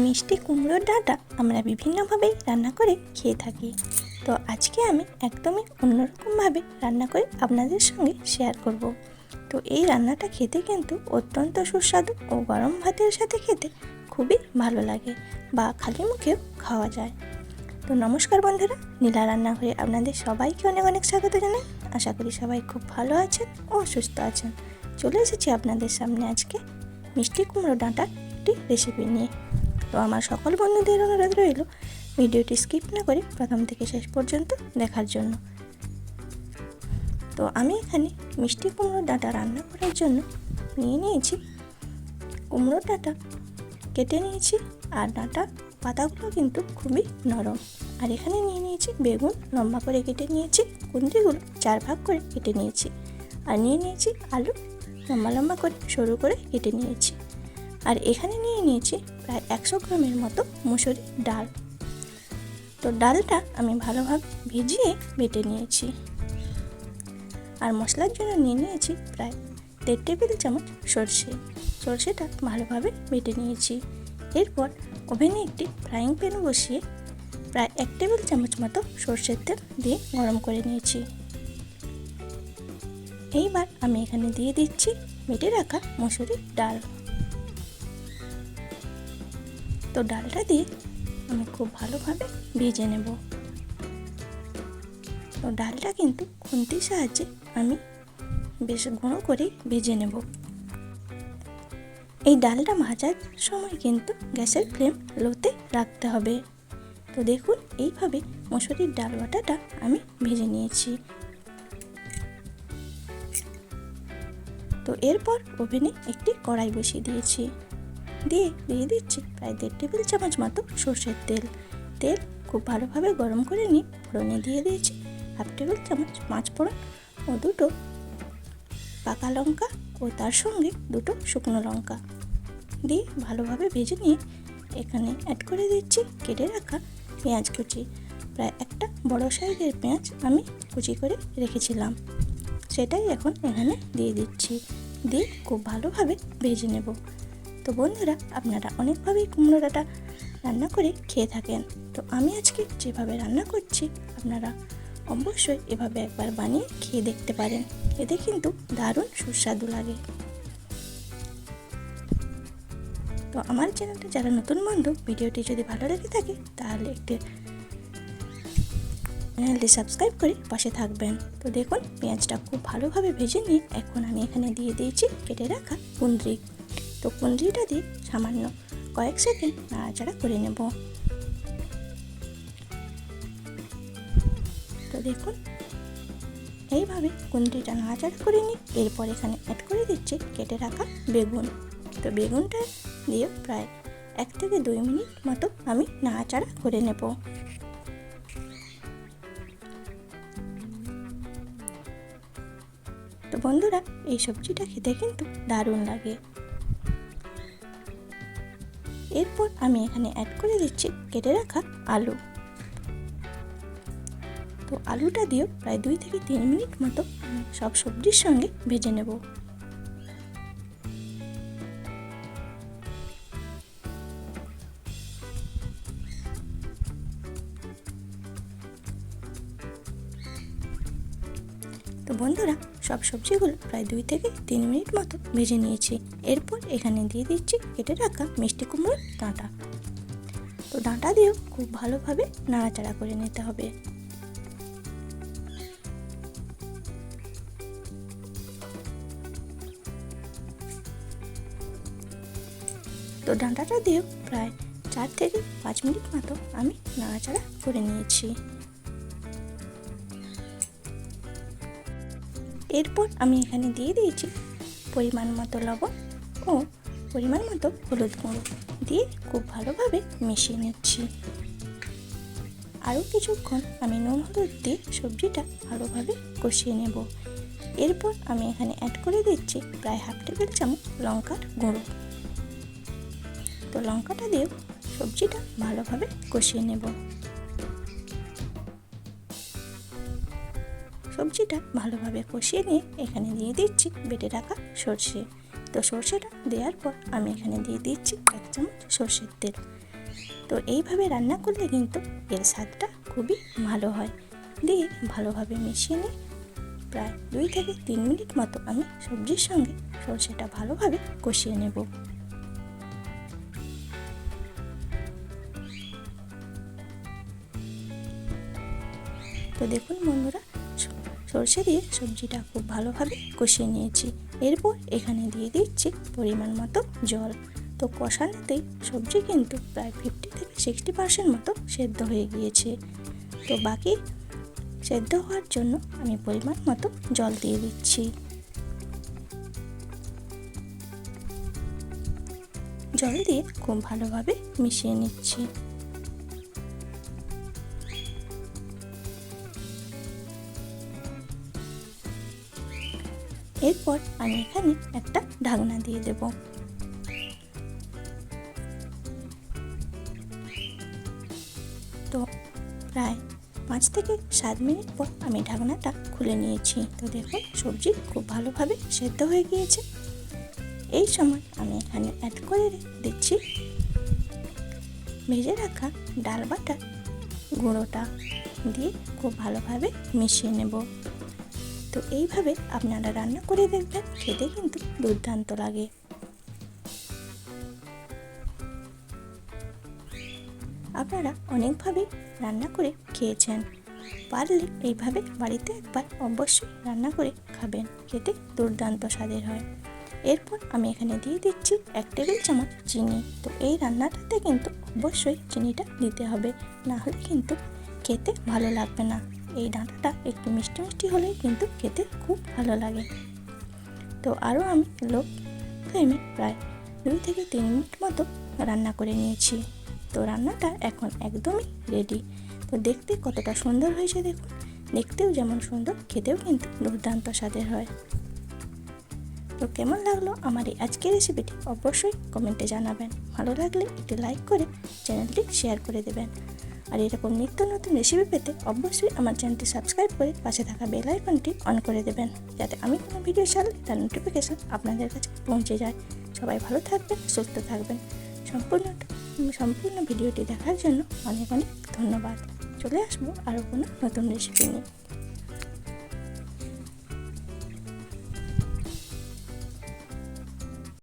মিষ্টি কুমড়োর ডাঁটা আমরা বিভিন্নভাবেই রান্না করে খেয়ে থাকি। তো আজকে আমি একদমই অন্যরকমভাবে রান্না করে আপনাদের সঙ্গে শেয়ার করব। তো এই রান্নাটা খেতে কিন্তু অত্যন্ত সুস্বাদু ও গরম ভাতের সাথে খেতে খুবই ভালো লাগে বা খালি মুখেও খাওয়া যায়। তো নমস্কার বন্ধুরা, নীলা রান্নাঘরে আপনাদের সবাইকে অনেক অনেক স্বাগত জানাই। আশা করি সবাই খুব ভালো আছেন ও সুস্থ আছেন। চলে এসেছি আপনাদের সামনে আজকে মিষ্টি কুমড়ো ডাঁটার একটি রেসিপি নিয়ে। তো আমার সকল বন্ধুদের অনুরোধ রইল ভিডিওটি স্কিপ না করে প্রথম থেকে শেষ পর্যন্ত দেখার জন্য। তো আমি এখানে মিষ্টি কুমড়ো ডাঁটা রান্না করার জন্য নিয়ে নিয়েছি কুমড়ো ডাঁটা, কেটে নিয়েছি। আর ডাঁটা পাতাগুলো কিন্তু খুবই নরম। আর এখানে নিয়ে নিয়েছি বেগুন, লম্বা করে কেটে নিয়েছি। কুঁদরিগুলো 4 ভাগ করে কেটে নিয়েছি। আর নিয়ে নিয়েছি আলু, লম্বা লম্বা করে সরু করে কেটে নিয়েছি। আর এখানে নিয়ে নিয়েছি প্রায় 100 গ্রামের মতো মুসুরির ডাল। তো ডালটা আমি ভালোভাবে ভিজিয়ে বেটে নিয়েছি। আর মশলার জন্য নিয়ে নিয়েছি প্রায় 1.5 টেবিল চামচ সর্ষেটা ভালোভাবে বেটে নিয়েছি। এরপর ওভেনে একটি ফ্রাইং প্যান বসিয়ে প্রায় 1 টেবিল চামচ মতো সর্ষের তেল দিয়ে গরম করে নিয়েছি। এইবার আমি এখানে দিয়ে দিচ্ছি বেটে রাখা মুসুরির ডাল। তো ডালটা দিয়ে আমি খুব ভালোভাবে ভেজে নেব। তো ডালটা কিন্তু খুন্তির সাহায্যে আমি বেশ গুঁড়ো করে ভেজে নেব। এই ডালটা ভাজার সময় কিন্তু গ্যাসের ফ্লেম লোতে রাখতে হবে। তো দেখুন, এইভাবে মুসুরির ডাল বাটাটা আমি ভেজে নিয়েছি। তো এরপর ওভেনে একটি কড়াই বসিয়ে দিয়েছি, দিয়ে দিচ্ছি প্রায় 1.5 টেবিল চামচ মতো সর্ষের তেল। খুব ভালোভাবে গরম করে নিয়ে ফোড়নে দিয়ে দিয়েছি 1/2 টেবিল চামচ 5 ফোড়ন ও 2 পাকা লঙ্কা ও তার সঙ্গে 2 শুকনো লঙ্কা দিয়ে ভালোভাবে ভেজে নিয়ে এখানে অ্যাড করে দিচ্ছি কেটে রাখা পেঁয়াজ কুচি। প্রায় একটা বড় সাইজের পেঁয়াজ আমি কুচি করে রেখেছিলাম, সেটাই এখন এখানে দিয়ে দিচ্ছি। দিয়ে খুব ভালোভাবে ভেজে নেব। তো বন্ধুরা, আপনারা অনেকভাবেই কুমড়ো ডাঁটা রান্না করে খেয়ে থাকেন। তো আমি আজকে যেভাবে রান্না করছি আপনারা অবশ্যই এভাবে একবার বানিয়ে খেয়ে দেখতে পারেন। এতে কিন্তু দারুণ সুস্বাদু লাগে। তো আমার চ্যানেলটা যারা নতুন বন্ধু, ভিডিওটি যদি ভালো লেগে থাকে তাহলে একটি চ্যানেলটি সাবস্ক্রাইব করে পাশে থাকবেন। তো দেখুন, পেঁয়াজটা খুব ভালোভাবে ভেজে নিয়ে এখন আমি এখানে দিয়ে দিয়েছি কেটে রাখা কুঁদরি। তো কুঁদরিটা দিয়ে সামান্য কয়েক সেকেন্ড নাড়াচাড়া করে নেব। তো দেখুন, এইভাবে কুঁদরিটা নাড়াচাড়া করে নিই। এরপর এখানে অ্যাড করে দিচ্ছি কেটে রাখা বেগুন। তো বেগুনটা দিয়ে প্রায় 1 থেকে 2 মিনিট মতো আমি নাড়াচাড়া করে নেব। তো বন্ধুরা, এই সবজিটা খেতে কিন্তু দারুণ লাগে। এরপর আমি এখানে অ্যাড করে দিচ্ছি কেটে রাখা আলু। তো আলুটা দিয়েও প্রায় 2 থেকে 3 মিনিট মতো সব সবজির সঙ্গে ভেজে নেব। তো বন্ধুরা, সব সবজিগুলো প্রায় 2 থেকে 3 মিনিট মতো ভেজে নিয়েছি। এরপর এখানে দিয়ে দিচ্ছি কেটে রাখা মিষ্টি কুমড়োর ডাঁটা। তো ডাঁটা দিয়েও খুব ভালোভাবে নাড়াচাড়া করে নিতে হবে। তো ডাঁটাটা দিয়েও প্রায় 4 থেকে 5 মিনিট মতো আমি নাড়াচাড়া করে নিয়েছি। এরপর আমি এখানে দিয়ে দিয়েছি পরিমাণ মতো লবণ ও পরিমাণ মতো হলুদ গুঁড়ো দিয়ে খুব ভালোভাবে মিশিয়ে নিচ্ছি। আরও কিছুক্ষণ আমি নুন হলুদ দিয়ে সবজিটা ভালোভাবে কষিয়ে নেব। এরপর আমি এখানে অ্যাড করে দিচ্ছি প্রায় 1/2 টেবিল চামচ লঙ্কার গুঁড়ো। তো লঙ্কাটা দিয়েও সবজিটা ভালোভাবে কষিয়ে নেব। সবজিটা ভালোভাবে কষিয়ে নিয়ে এখানে দিয়ে দিচ্ছি বেটে রাখা সর্ষে। তো সর্ষেটা দেওয়ার পর আমি এখানে দিয়ে দিচ্ছি 1 চামচ সর্ষের তেল। তো এইভাবে রান্না করলে কিন্তু এর স্বাদটা খুবই ভালো হয়। দিয়ে ভালোভাবে মিশিয়ে নিয়ে প্রায় 2 থেকে 3 মিনিট মতো আমি সবজির সঙ্গে সর্ষেটা ভালোভাবে কষিয়ে নেব। তো দেখুন বন্ধুরা, সর্ষে দিয়ে সবজিটা খুব ভালোভাবে কষিয়ে নিয়েছি। এরপর এখানে দিয়ে দিচ্ছি পরিমাণ মতো জল। তো কষানোতেই সবজি কিন্তু প্রায় 50 থেকে 60% মতো সেদ্ধ হয়ে গিয়েছে। তো বাকি সেদ্ধ হওয়ার জন্য আমি পরিমাণ মতো জল দিয়ে দিচ্ছি। জল দিয়ে খুব ভালোভাবে মিশিয়ে নিচ্ছি। এরপর আমি এখানে একটা ঢাকনা দিয়ে দেব। তো প্রায় 5 থেকে 7 মিনিট পর আমি ঢাকনাটা খুলে নিয়েছি। তো দেখুন সবজি খুব ভালোভাবে সেদ্ধ হয়ে গিয়েছে। এই সময় আমি এখানে অ্যাড করে দিচ্ছি ভেজে রাখা ডাল বাটা গুঁড়োটা, দিয়ে খুব ভালোভাবে মিশিয়ে নেব। তো এইভাবে আপনারা রান্না করে দেখবেন, খেতে কিন্তু দুর্দান্ত লাগে। আপনারা অনেকভাবেই রান্না করে খেয়েছেন, পারলে এইভাবে বাড়িতে একবার অবশ্যই রান্না করে খাবেন, খেতে দুর্দান্ত স্বাদের হয়। এরপর আমি এখানে দিয়ে দিচ্ছি 1 টেবিল চামচ চিনি। তো এই রান্নাটাতে কিন্তু অবশ্যই চিনিটা দিতে হবে, না হলে কিন্তু খেতে ভালো লাগবে না। এই ডাঁটাটা একটু মিষ্টি মিষ্টি হলে কিন্তু খেতে খুব ভালো লাগে। তো আরও আমি লো ফ্লেমে প্রায় 2 থেকে 3 মিনিট মতো রান্না করে নিয়েছি। তো রান্নাটা এখন একদমই রেডি। তো দেখতে কতটা সুন্দর হয়েছে দেখুন, দেখতেও যেমন সুন্দর, খেতেও কিন্তু দুর্দান্ত স্বাদের হয়। তো কেমন লাগলো আমার এই আজকের রেসিপিটি অবশ্যই কমেন্টে জানাবেন। ভালো লাগলে একটি লাইক করে চ্যানেলটি শেয়ার করে দেবেন। আর এরকম নিত্য নতুন রেসিপি পেতে অবশ্যই আমার চ্যানেলটি সাবস্ক্রাইব করে পাশে থাকা বেল আইকনটি অন করে দেবেন, যাতে আমি কোনো ভিডিও ছাড়লে তার নোটিফিকেশন আপনাদের কাছে পৌঁছে যায়। সবাই ভালো থাকবেন, সুস্থ থাকবেন। সম্পূর্ণ ভিডিওটি দেখার জন্য অনেক অনেক ধন্যবাদ। চলে আসবো আরও কোনো নতুন রেসিপি নিয়ে।